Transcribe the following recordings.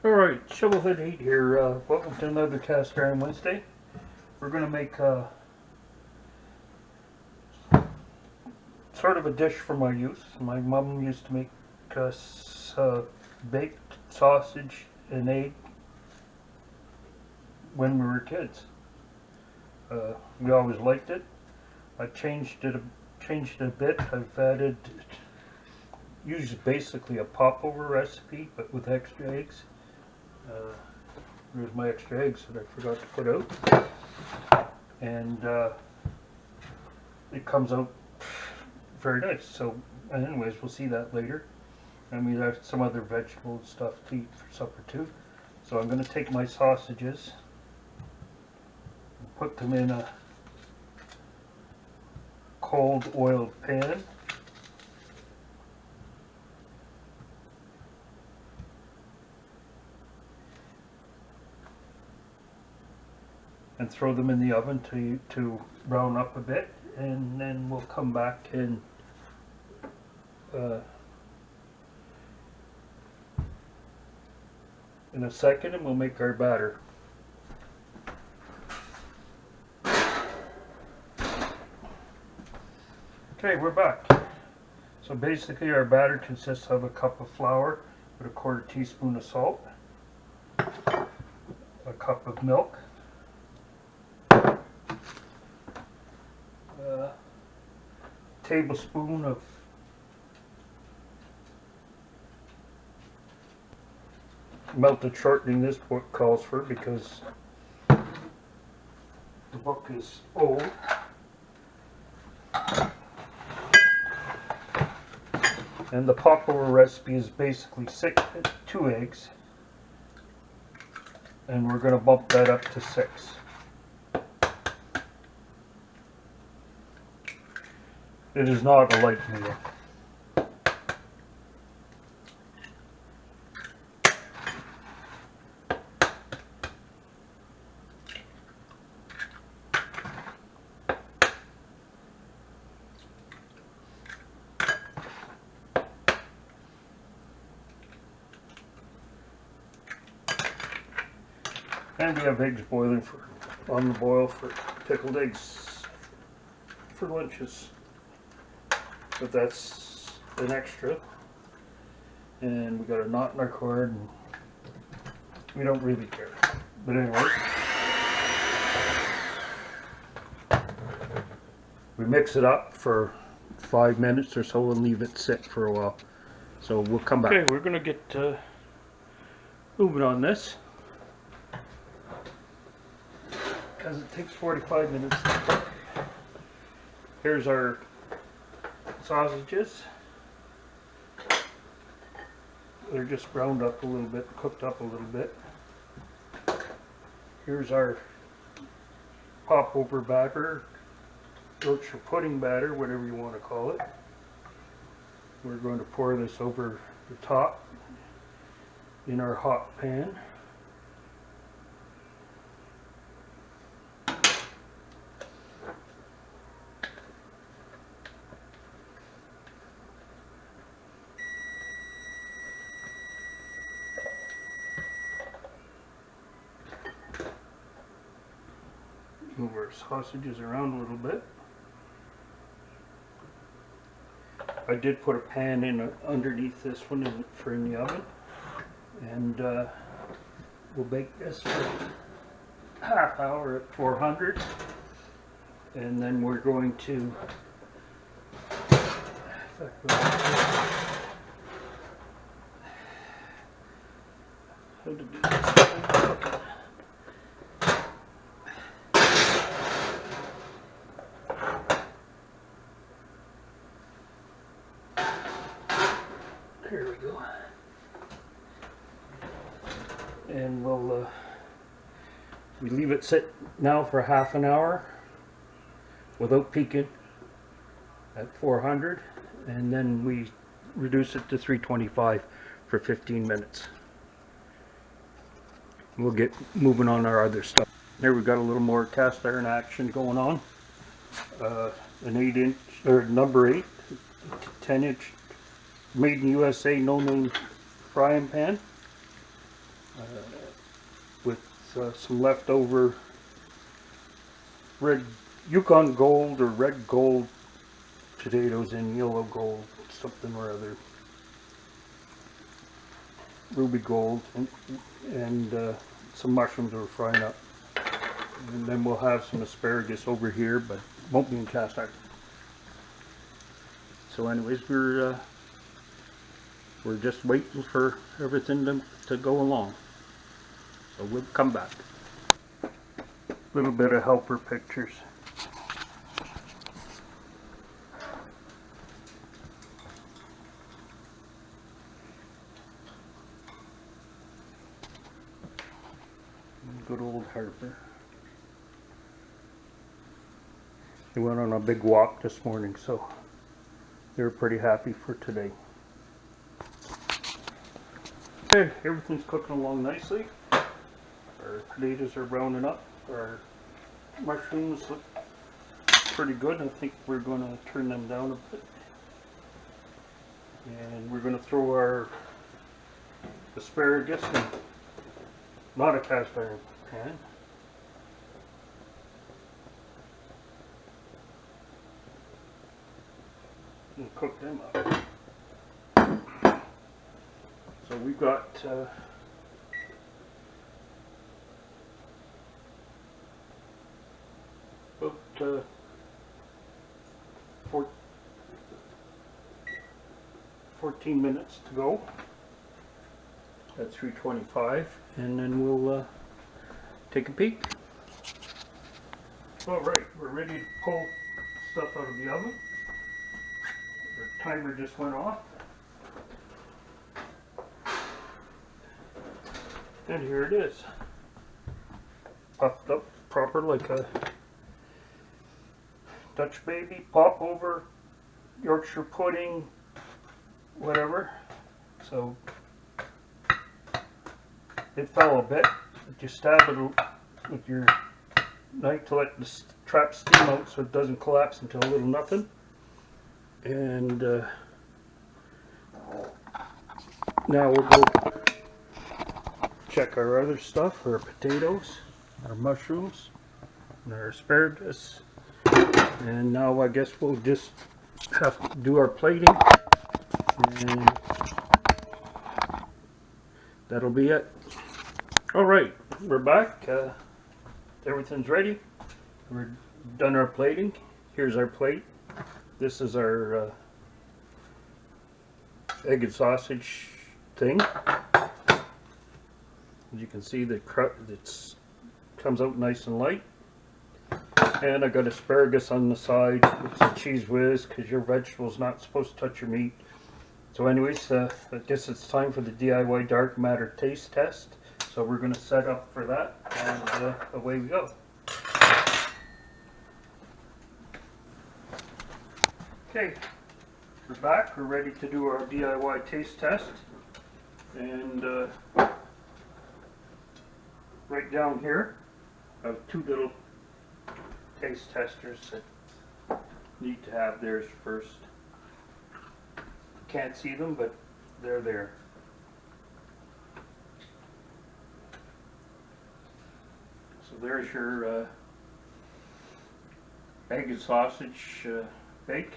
Alright, Shovelhead 8 here. Welcome to another Cast Iron Wednesday. We're going to make sort of a dish for my youth. My mom used to make us baked sausage and egg when we were kids. We always liked it. I changed it a bit. I've added, used basically a popover recipe but with extra eggs. There's my extra eggs that I forgot to put out, and it comes out very nice. So anyways, we'll see that later. And we have some other vegetable stuff to eat for supper too. So I'm going to take my sausages and put them in a cold oiled pan. And throw them in the oven to brown up a bit, and then we'll come back and in a second, and we'll make our batter. Okay, we're back. So basically our batter consists of a cup of flour with a 1/4 teaspoon of salt, a cup of milk, tablespoon of melted shortening. This book calls for, because the book is old. And the popover recipe is basically 2 eggs, and we're going to bump that up to 6. It is not a light meal. And we have eggs boiling on the boil for pickled eggs for lunches. But that's an extra, and we got a knot in our cord, and we don't really care. But anyway, we mix it up for 5 minutes or so and leave it sit for a while. So we'll come back. Okay, we're gonna get moving on this, because it takes 45 minutes to cook. Here's our sausages. They're just browned up a little bit, cooked up a little bit. Here's our popover batter, Yorkshire pudding batter, whatever you want to call it. We're going to pour this over the top in our hot pan. Move our sausages around a little bit. I did put a pan in underneath this one in the oven, and we'll bake this for half hour at 400, and then we're going to how to do this. Here we go. And we leave it sit now for half an hour without peaking at 400, and then we reduce it to 325 for 15 minutes. We'll get moving on our other stuff. There we've got a little more cast iron action going on. An 8-inch, or number 8, 10-inch made in USA no name frying pan. with some leftover red Yukon Gold or red gold potatoes and yellow gold, something or other, ruby gold, and some mushrooms we're frying up. And then we'll have some asparagus over here, but won't be in cast iron. So anyways, we're just waiting for everything to go along. So we'll come back. Little bit of helper pictures. Good old Harper. He went on a big walk this morning, so they were pretty happy for today. Okay, everything's cooking along nicely. Our potatoes are browning up. Our mushrooms look pretty good. I think we're going to turn them down a bit. And we're going to throw our asparagus in not a cast iron pan. And cook them up. So we've got about 14 minutes to go at 325, and then we'll take a peek. Alright, we're ready to pull stuff out of the oven. Our timer just went off. And here it is. Puffed up proper like a Dutch baby, pop over, Yorkshire pudding, whatever. So it fell a bit, but you stab it with your knife to let the trap steam out so it doesn't collapse into a little nothing. And now we'll go check our other stuff, our potatoes, our mushrooms, and our asparagus. And now I guess we'll just have to do our plating, and that'll be it. Alright, we're back. Everything's ready. We're done our plating. Here's our plate. This is our egg and sausage thing. As you can see, the it comes out nice and light. And I got asparagus on the side with some cheese whiz, because your vegetables not supposed to touch your meat. So anyways, I guess it's time for the DIY dark matter taste test. So we're going to set up for that, and away we go. Okay, we're back. We're ready to do our DIY taste test. And right down here, I have two little taste testers that need to have theirs first. Can't see them, but they're there. So there's your egg and sausage bake,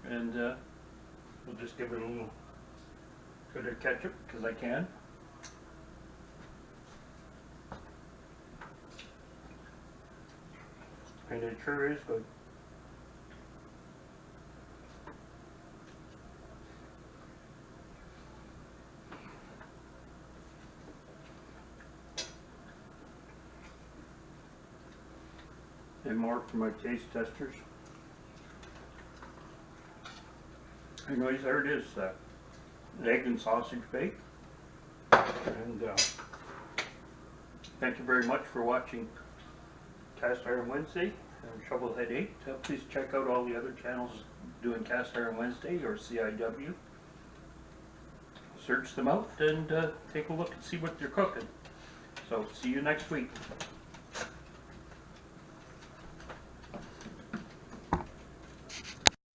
and we'll just give it a little bit of ketchup because I can. And it sure is good. And more for my taste testers. Anyways, there it is, egg and sausage bake. And thank you very much for watching Cast Iron Wednesday and Shovelhead 8. Please check out all the other channels doing Cast Iron Wednesday or CIW. Search them out and take a look and see what they're cooking. So see you next week.